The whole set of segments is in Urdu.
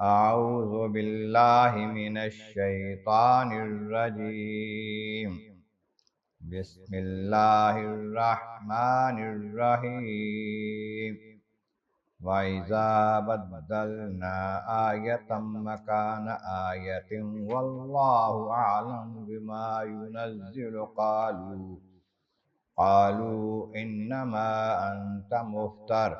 أعوذ بالله من الشيطان الرجيم. بسم الله الرحمن الرحيم. وإذا بدلنا آية مكان آية والله أعلم بما ينزل قالوا إنما أنت مفتر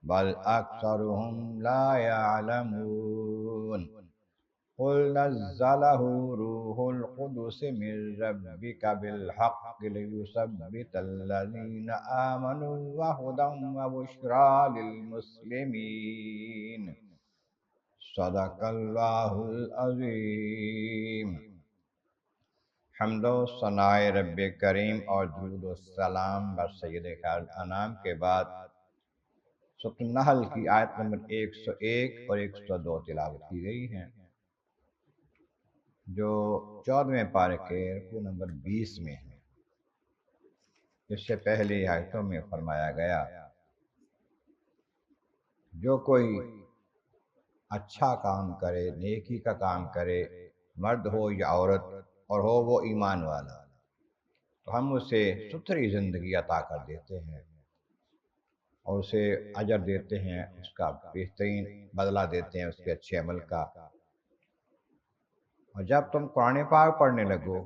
بل أكثرهم لا يعلمون. قل نزله روح القدس من ربك بالحق ليثبت الذين آمنوا وهدى وبشرى للمسلمين. صدق اللہ العظیم. حمد و ثناء رب کریم اور درود و سلام بر سید خیر انام کے بعد سورۃ النحل کی آیت نمبر 101 اور 102 تلاوت کی گئی ہیں، جو 14ویں پارے کے رکوع نمبر 20 میں ہے۔ اس سے پہلی آیتوں میں فرمایا گیا جو کوئی اچھا کام کرے، نیکی کا کام کرے، مرد ہو یا عورت، اور ہو وہ ایمان والا، تو ہم اسے ستھری زندگی عطا کر دیتے ہیں اور اسے اجر دیتے ہیں، اس کا بہترین بدلہ دیتے ہیں اس کے اچھے عمل کا۔ اور جب تم قرآن پاک پڑھنے لگو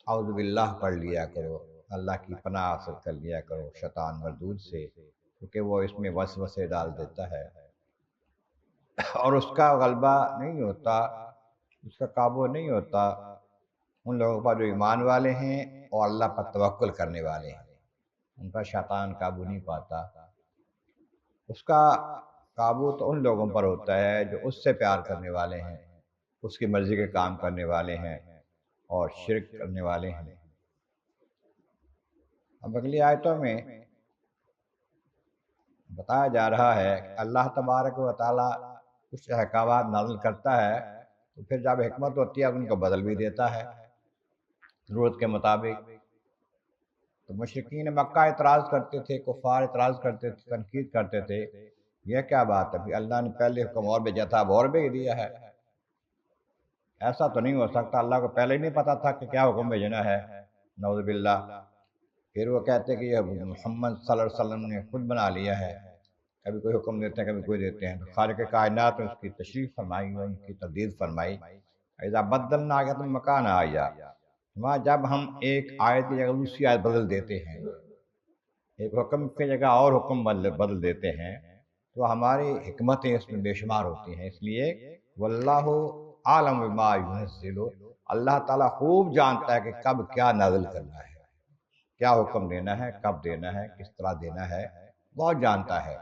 اعوذ باللہ پڑھ لیا کرو، اللہ کی پناہ حاصل کر لیا کرو شیطان مردود سے، کیونکہ وہ اس میں وسوسے ڈال دیتا ہے اور اس کا غلبہ نہیں ہوتا، اس کا قابو نہیں ہوتا ان لوگوں پر جو ایمان والے ہیں اور اللہ پر توکل کرنے والے ہیں، ان پر شیطان قابو نہیں پاتا۔ اس کا قابو تو ان لوگوں پر ہوتا ہے جو اس سے پیار کرنے والے ہیں، اس کی مرضی کے کام کرنے والے ہیں اور شرک کرنے والے ہیں۔ اب اگلی آیتوں میں بتایا جا رہا ہے کہ اللہ تبارک و تعالیٰ کچھ احکامات نازل کرتا ہے تو پھر جب حکمت ہوتی ہے ان کو بدل بھی دیتا ہے ضرورت کے مطابق۔ تو مشرکین مکہ اعتراض کرتے تھے، کفار اعتراض کرتے تھے، تنقید کرتے تھے، یہ کیا بات ہے، اللہ نے پہلے حکم اور بھیجا تھا اب اور بھیج دیا ہے، ایسا تو نہیں ہو سکتا، اللہ کو پہلے ہی نہیں پتا تھا کہ کیا حکم بھیجنا ہے، نعوذ باللہ۔ پھر وہ کہتے کہ یہ محمد صلی اللہ علیہ وسلم نے خود بنا لیا ہے، کبھی کوئی حکم دیتے ہیں کبھی کوئی دیتے ہیں۔ تو خالق کائنات نے اس کی تشریح فرمائی اور ان کی تردید فرمائی۔ اذا بدلنا آیۃ مکان آیہ، وہاں جب ہم ایک آیت کی جگہ دوسری آیت بدل دیتے ہیں، ایک حکم کی جگہ اور حکم بدل دیتے ہیں، تو ہماری حکمتیں اس میں بے شمار ہوتی ہیں۔ اس لیے واللہ عالم بما ینزل، اللہ تعالیٰ خوب جانتا ہے کہ کب کیا نازل کرنا ہے، کیا حکم دینا ہے، کب دینا ہے، کس طرح دینا ہے، بہت جانتا ہے۔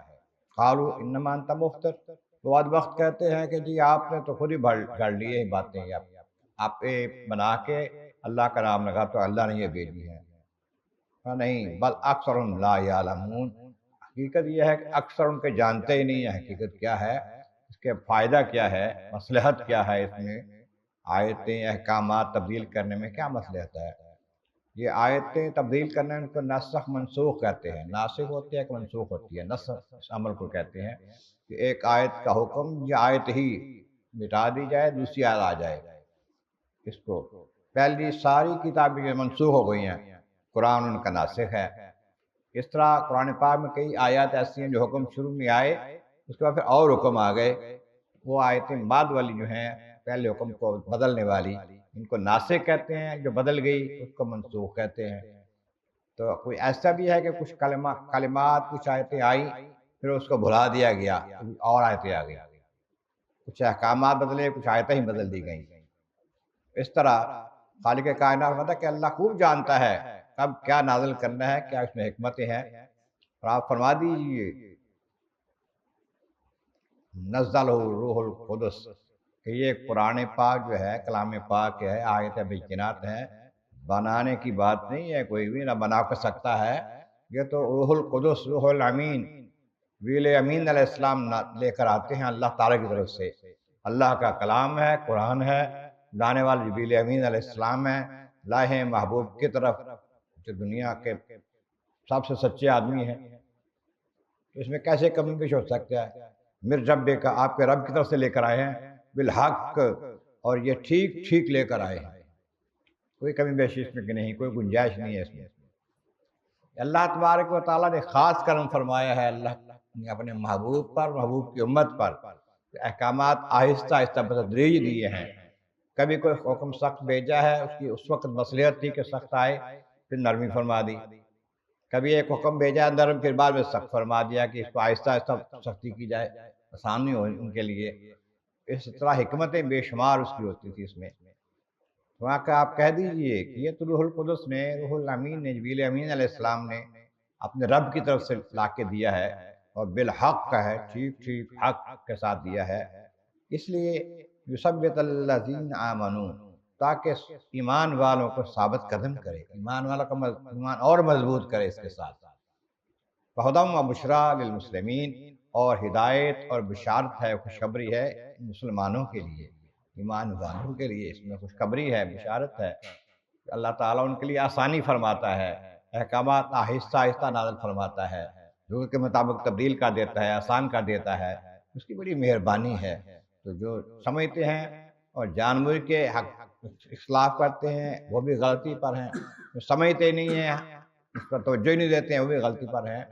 قالوا انما انت مفتر، تو بعد وقت کہتے ہیں کہ جی آپ نے تو خود ہی گھڑ لی یہ باتیں، آپ بنا کے اللہ کا نام لگا تو اللہ نے یہ بھیجی ہے۔ نہیں، بل اکثر لا یعلمون، حقیقت یہ ہے کہ اکثر ان کے جانتے ہی نہیں ہے حقیقت کیا ہے، اس کے فائدہ کیا ہے، مصلحت کیا ہے، اس میں آیتیں احکامات تبدیل کرنے میں کیا مصلحت ہے۔ یہ آیتیں تبدیل کرنے ان کو نسخ منسوخ کہتے ہیں، ناسخ ہوتی ہے کہ منسوخ ہوتی ہے، نسخ اس عمل کو کہتے ہیں کہ ایک آیت کا حکم یا آیت ہی مٹا دی جائے دوسری آیت آ جائے، اس کو پہلی ساری کتابیں منسوخ ہو گئی ہیں، قرآن ان کا ناسخ ہے۔ اس طرح قرآن پاک میں کئی آیات ایسی ہیں جو حکم شروع میں آئے اس کے بعد پھر اور حکم آ گئے، وہ آیتیں بعد والی جو ہیں پہلے حکم کو بدلنے والی، ان کو ناسخ کہتے ہیں، جو بدل گئی اس کو منسوخ کہتے ہیں۔ تو کوئی ایسا بھی ہے کہ کچھ کلمات کچھ آیتیں آئیں پھر اس کو بھلا دیا گیا اور آیتیں آ گئی، کچھ احکامات بدلے کچھ آیتیں ہی بدل دی گئیں۔ اس طرح خالق کائنات ہوتا کہ اللہ خوب جانتا ہے کب کیا نازل کرنا ہے، کیا اس میں حکمتیں ہیں، اور آپ فرما دیجئے نزلہ روح القدس، کہ یہ قرآن پاک جو ہے کلام پاک ہے، آیت بینات ہیں، بنانے کی بات نہیں ہے، کوئی بھی نہ بنا کر سکتا ہے، یہ تو روح القدس، روح الامین، ویل امین علیہ السلام لے کر آتے ہیں اللہ تعالیٰ کی طرف سے۔ اللہ کا کلام ہے، قرآن ہے، لانے والے جبریل امین علیہ السلام ہیں، لائے ہیں محبوب کی طرف جو دنیا کے سب سے سچے آدمی ہیں، تو اس میں کیسے کمی پیش ہو سکتا ہے۔ مر رب کا، آپ کے رب کی طرف سے لے کر آئے ہیں، بالحق، اور یہ ٹھیک ٹھیک لے کر آئے ہیں، کوئی کمی بیشی اس میں کی نہیں، کوئی گنجائش نہیں ہے اس میں۔ اللہ تبارک و تعالیٰ نے خاص کرم فرمایا ہے اللہ نے اپنے محبوب پر، محبوب کی امت پر، احکامات آہستہ آہستہ بتدریج دیے ہیں۔ کبھی کوئی حکم سخت بھیجا ہے، اس کی اس وقت مصلحت تھی کہ سخت آئے، پھر نرمی فرما دی۔ کبھی ایک حکم بھیجا نرم، پھر بعد میں سخت فرما دیا کہ اس کو آہستہ آہستہ سختی کی جائے، آسانی ہو ان کے لیے۔ اس طرح حکمتیں بے شمار اس کی ہوتی تھی اس میں۔ وہاں کا آپ کہہ دیجئے کہ یہ تو روح القدس نے، روح الامین نے، جبریل امین علیہ السلام نے اپنے رب کی طرف سے لا کے دیا ہے، اور بالحق کا ہے، ٹھیک ٹھیک حق کے ساتھ دیا ہے۔ اس لیے یثبت الذین آمنوا، تاکہ ایمان والوں کو ثابت قدم کرے، ایمان والوں کا ایمان اور مضبوط کرے اس کے ساتھ۔ فہدی و بشریٰ للمسلمین، اور ہدایت اور بشارت ہے، خوشخبری ہے مسلمانوں کے لیے، ایمان والوں کے لیے اس میں خوشخبری ہے، بشارت ہے۔ اللہ تعالیٰ ان کے لیے آسانی فرماتا ہے، احکامات آہستہ آہستہ نازل فرماتا ہے، ضرورت کے مطابق تبدیل کر دیتا ہے، آسان کر دیتا ہے، اس کی بڑی مہربانی ہے۔ تو جو سمجھتے ہیں اور جان بوجھ کے حق اختلاف کرتے ہیں وہ بھی غلطی پر ہیں، جو سمجھتے نہیں ہیں، اس پر توجہ ہی نہیں دیتے ہیں، وہ بھی غلطی پر ہیں۔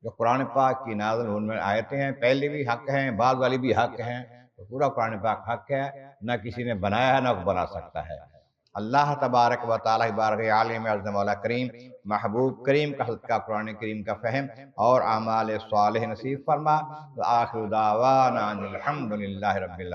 جو قرآن پاک کی نازل ان میں آیتیں ہیں، پہلی بھی حق ہیں، بعد والی بھی حق ہیں، تو پورا قرآن پاک حق ہے، نہ کسی نے بنایا ہے نہ بنا سکتا ہے۔ اللہ تبارک و تعالیٰ بارغ عالم اعظم مولا کریم، محبوب کریم کا صدقہ قرآن کریم کا فہم اور اعمال صالح نصیب فرما۔ وآخر دعوانا ان الحمد للہ رب العالمین۔